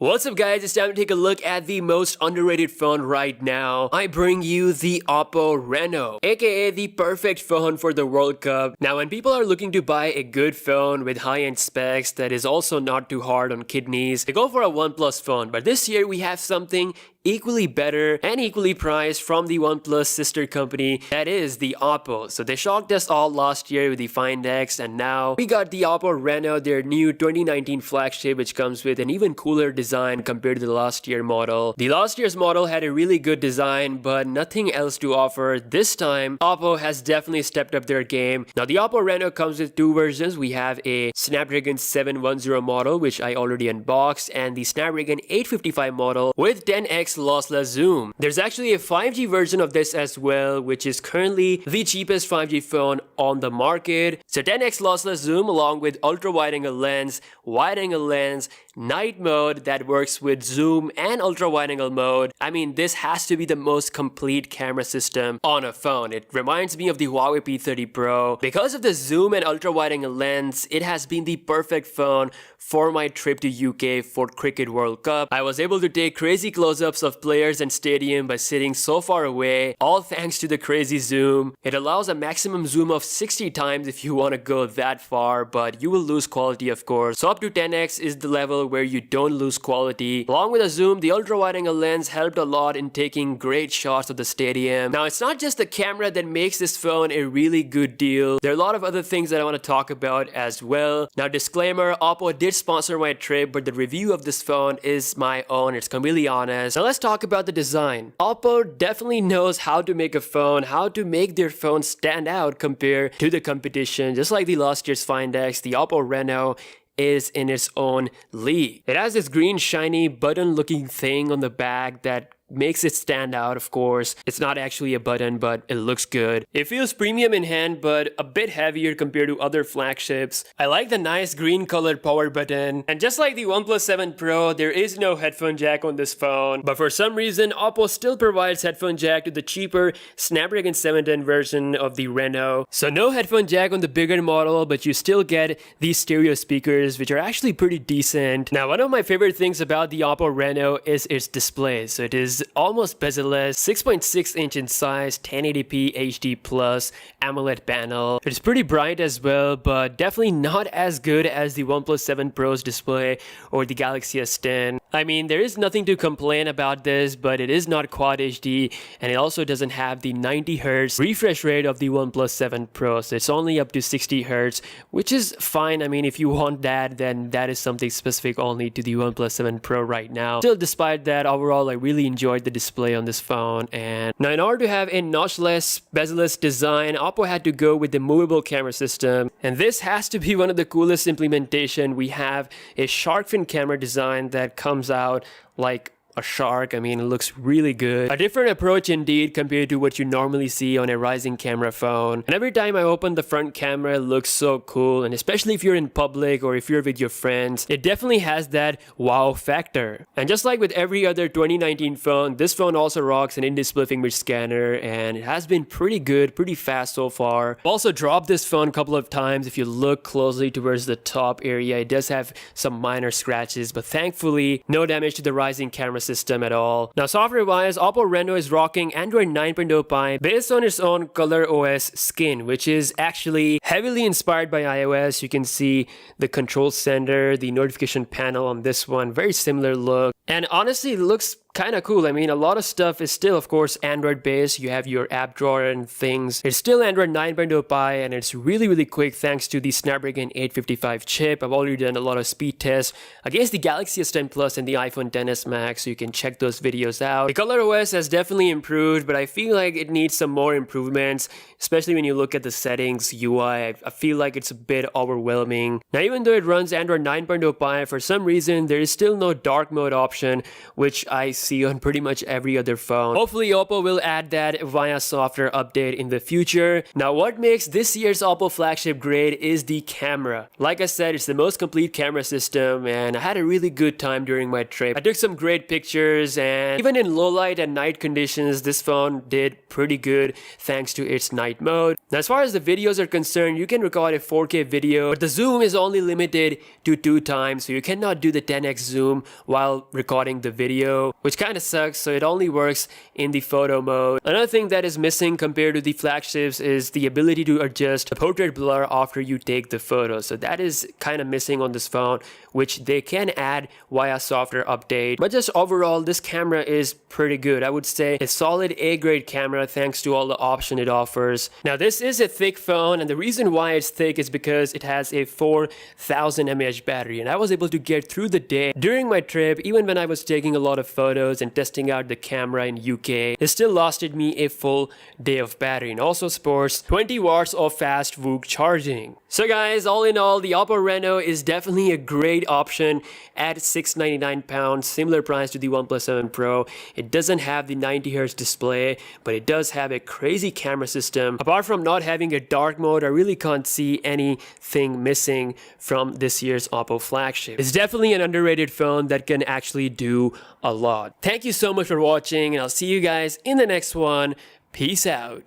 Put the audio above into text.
What's up guys, it's time to take a look at the most underrated phone right now. I bring you the Oppo Reno, aka the perfect phone for the World Cup. Now when people are looking to buy a good phone with high-end specs that is also not too hard on kidneys, they go for a OnePlus phone. But this year we have something equally better and equally priced from the OnePlus sister company, that is the Oppo. So they shocked us all last year with the Find X, and now we got the Oppo Reno, their new 2019 flagship, which comes with an even cooler design compared to the last year model. The last year's model had a really good design but nothing else to offer. This time Oppo has definitely stepped up their game. Now the Oppo Reno comes with two versions. We have a Snapdragon 710 model, which I already unboxed, and the Snapdragon 855 model with 10x lossless zoom. There's actually a 5G version of this as well, which is currently the cheapest 5G phone on the market. So 10x lossless zoom along with ultra wide angle lens, night mode that works with zoom and ultra wide angle mode. I mean, this has to be the most complete camera system on a phone. It reminds me of the Huawei P30 Pro. Because of the zoom and ultra wide angle lens, it has been the perfect phone for my trip to UK for Cricket World Cup. I was able to take crazy close-ups of players and stadium by sitting so far away, all thanks to the crazy zoom. It allows a maximum zoom of 60 times if you want to go that far, but you will lose quality of course. So up to 10x is the level where you don't lose quality. Along with the zoom, the ultra wide angle lens helped a lot in taking great shots of the stadium. Now it's not just the camera that makes this phone a really good deal. There are a lot of other things that I want to talk about as well. Now disclaimer, Oppo did sponsor my trip, but the review of this phone is my own. It's completely honest. Now let's talk about the design. Oppo definitely knows how to make a phone, how to make their phone stand out compared to the competition. Just like the last year's Find X, the Oppo Reno is in its own league. It has this green shiny button looking thing on the back that makes it stand out. Of course, it's not actually a button, but it looks good. It feels premium in hand, but a bit heavier compared to other flagships. I like the nice green colored power button. And just like the OnePlus 7 Pro, there is no headphone jack on this phone. But for some reason, Oppo still provides headphone jack to the cheaper Snapdragon 710 version of the Reno. So no headphone jack on the bigger model, but you still get these stereo speakers, which are actually pretty decent. Now, one of my favorite things about the Oppo Reno is its display. So it is almost bezel-less, 6.6 inch in size, 1080p HD plus AMOLED panel. It's pretty bright as well, but definitely not as good as the OnePlus 7 Pro's display or the Galaxy S10. I mean, there is nothing to complain about this, but it is not Quad HD, and it also doesn't have the 90Hz refresh rate of the OnePlus 7 Pro, so it's only up to 60Hz, which is fine. I mean, if you want that, then that is something specific only to the OnePlus 7 Pro right now. Still, despite that, overall, I really enjoyed the display on this phone. And now in order to have a notchless, bezel-less design, Oppo had to go with the movable camera system, and this has to be one of the coolest implementation. We have a shark fin camera design that comes out like a shark. I mean, it looks really good. A different approach indeed compared to what you normally see on a rising camera phone. And every time I open the front camera, it looks so cool. And especially if you're in public or if you're with your friends, it definitely has that wow factor. And just like with every other 2019 phone, this phone also rocks an in-display fingerprint scanner, and it has been pretty good, pretty fast so far. I've also dropped this phone a couple of times. If you look closely towards the top area, it does have some minor scratches, but thankfully no damage to the rising camera system at all. Now software wise, Oppo Reno is rocking Android 9.0 Pie based on its own ColorOS skin, which is actually heavily inspired by iOS. You can see the control center, the notification panel on this one, very similar look, and honestly it looks kind of cool. I mean, a lot of stuff is still, of course, Android based. You have your app drawer and things. It's still Android 9.0 Pie, and it's really quick thanks to the Snapdragon 855 chip. I've already done a lot of speed tests against the Galaxy S10 Plus and the iPhone XS Max, so you can check those videos out. The ColorOS has definitely improved, but I feel like it needs some more improvements, especially when you look at the settings, UI. I feel like it's a bit overwhelming. Now, even though it runs Android 9.0 Pie, for some reason, there is still no dark mode option, which I see on pretty much every other phone. Hopefully Oppo will add that via software update in the future. Now what makes this year's Oppo flagship great is the camera. Like I said, it's the most complete camera system, and I had a really good time during my trip. I took some great pictures pictures, and even in low light and night conditions, this phone did pretty good thanks to its night mode. Now, as far as the videos are concerned, you can record a 4K video, but the zoom is only limited to 2 times, so you cannot do the 10x zoom while recording the video, which kind of sucks, so it only works in the photo mode. Another thing that is missing compared to the flagships is the ability to adjust a portrait blur after you take the photo. So that is kind of missing on this phone, which they can add via software update. But just overall, this camera is pretty good. I would say a solid A-grade camera thanks to all the options it offers. Now, this is a thick phone, and the reason why it's thick is because it has a 4000 mAh battery, and I was able to get through the day during my trip. Even when I was taking a lot of photos and testing out the camera in UK, it still lasted me a full day of battery, and also sports 20 watts of fast VOOC charging. So guys, all in all, the Oppo Reno is definitely a great option at £699, similar price to the OnePlus 7 Pro. It doesn't have the 90Hz display, but it does have a crazy camera system. Apart from not having a dark mode, I really can't see anything missing from this year's Oppo flagship. It's definitely an underrated phone that can actually do a lot. Thank you so much for watching, and I'll see you guys in the next one. Peace out.